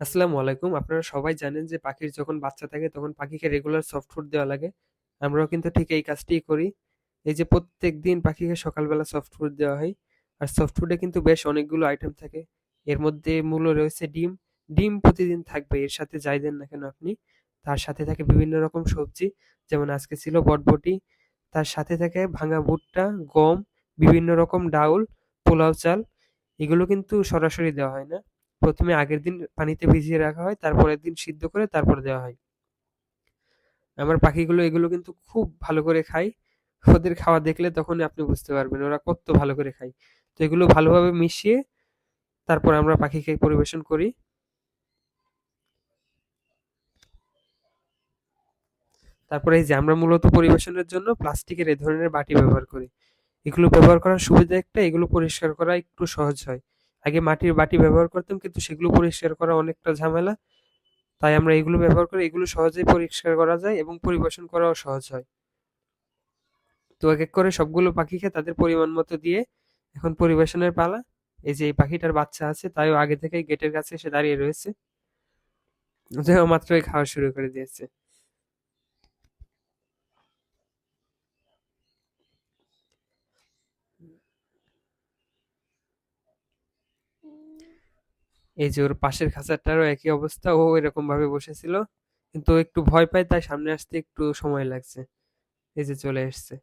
আসসালামু আলাইকুম। আপনারা সবাই জানেন যে পাখির যখন বাচ্চা থাকে তখন পাখিকে রেগুলার সফট ফুড দেওয়া লাগে। আমরাও কিন্তু ঠিক এই কাজটিই করি। এই যে প্রত্যেকদিন পাখিকে সকালবেলা সফট ফুড দেওয়া হয়। আর সফট ফুডে কিন্তু বেশ অনেকগুলো আইটেম থাকে। এর মধ্যে মূল রয়েছে ডিম। ডিম প্রতিদিন থাকবে এর সাথে যাই দেন না কেন আপনি। তার সাথে থাকে বিভিন্ন রকম সবজি, যেমন আজকে ছিল বটবটি। তার সাথে থাকে ভাঙা ভুট্টা, গম, বিভিন্ন রকম ডাউল, পোলাও চাল। এগুলো কিন্তু সরাসরি দেওয়া হয় না। প্রথমে আগের দিন পানিতে ভিজিয়ে রাখা হয়, তারপরের দিন সিদ্ধ করে তারপর দেওয়া হয়। আমার পাখিগুলো এগুলো কিন্তু খুব ভালো করে খায়। ওদের খাওয়া দেখলে তখনই আপনি বুঝতে পারবেন ওরা কত ভালো করে খায়। তো এগুলো ভালোভাবে মিশিয়ে তারপর আমরা পাখিকে পরিবেশন করি। তারপরে এই যে আমরা মূলত পরিবেশনের জন্য প্লাস্টিকের এই ধরনের বাটি ব্যবহার করি। এগুলো ব্যবহার করার সুবিধা একটা, এগুলো পরিষ্কার করা একটু সহজ হয়। আগে মাটির বাটি ব্যবহার করতাম কিন্তু সেগুলো পরিষ্কার করা অনেকটা ঝামেলা। তাই আমরা এগুলো ব্যবহার করি, এগুলো সহজেই পরিষ্কার করা যায় এবং পরিবেশন করাও সহজ হয়। তো এক এক করে সবগুলো পাখিকে তাদের পরিমাণ মতো দিয়ে এখন পরিবেশনের পালা। এই যে এই পাখিটার বাচ্চা আছে তাইও আগে থেকেই গেটের কাছে এসে দাঁড়িয়ে রয়েছে, যে মাত্রই খাওয়া শুরু করে দিয়েছে। এই যে ওর পাশের খাঁচাটারও একই অবস্থা, ও এরকম ভাবে বসেছিল কিন্তু ও একটু ভয় পায় তাই সামনে আসতে একটু সময় লাগছে। এই যে চলে এসছে।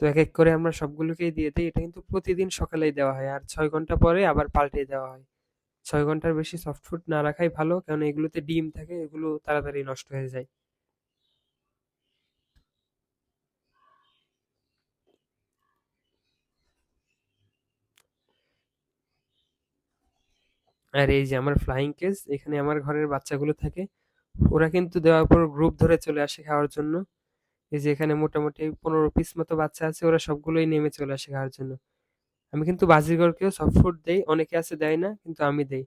তো এক এক করে আমরা সবগুলোকেই দিয়ে দিই, এটা কিন্তু প্রতিদিন সকালেই দেওয়া হয় আর 6 ঘন্টা পরে আবার পাল্টে দেওয়া হয়। 6 ঘন্টার বেশি সফট ফুড না রাখাই ভালো, কারণ এগুলোতে ডিম থাকে, এগুলো তাড়াতাড়ি নষ্ট হয়ে যায়। আর এই যে আমার ফ্লাইং কেজ, এখানে আমার ঘরের বাচ্চাগুলো থাকে। ওরা কিন্তু দেওয়ার পর গ্রুপ ধরে চলে আসে খাওয়ার জন্য। এই যে এখানে মোটামুটি 15 পিস মতো বাচ্চা আছে, ওরা সবগুলোই নেমে চলে আসে খাওয়ার জন্য। আমি কিন্তু বাজিগরকেও সফট ফুড দেই, অনেকে আছে দেয় না কিন্তু আমি দেই।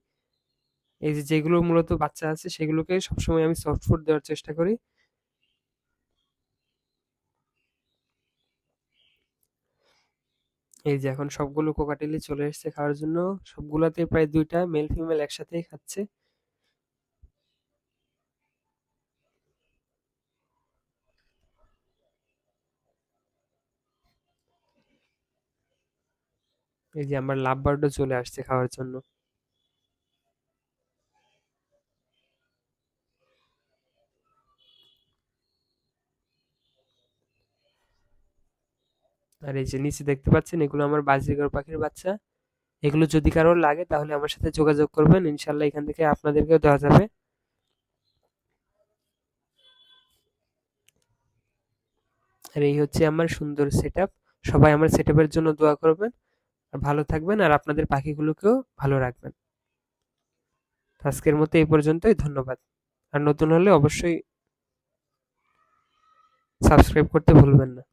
এই যে যেগুলো মূলত বাচ্চা আছে সেগুলোকে সবসময় আমি সফট ফুড দেওয়ার চেষ্টা করি। এই যে এখন সবগুলো কোকাটেলই চলে এসেছে খাওয়ার জন্য। সবগুলাতে প্রায় দুইটা মেল ফিমেল একসাথেই খাচ্ছে। এই যে আমার লাভ বার্ডও চলে আসছে খাওয়ার জন্য। আর এই যে নিচে দেখতে পাচ্ছেন এগুলো আমার বাজরিগর পাখির বাচ্চা। এগুলো যদি কারোর লাগে তাহলে আমার সাথে যোগাযোগ করবেন, ইনশাল্লাহ এখান থেকে আপনাদেরকেও দেওয়া যাবে। আর এই হচ্ছে আমার সুন্দর সেট আপ। সবাই আমার সেট আপের জন্য দোয়া করবেন। আর ভালো থাকবেন আর আপনাদের পাখিগুলোকেও ভালো রাখবেন। তো আজকের মতো এই পর্যন্তই, ধন্যবাদ। আর নতুন হলে অবশ্যই সাবস্ক্রাইব করতে ভুলবেন না।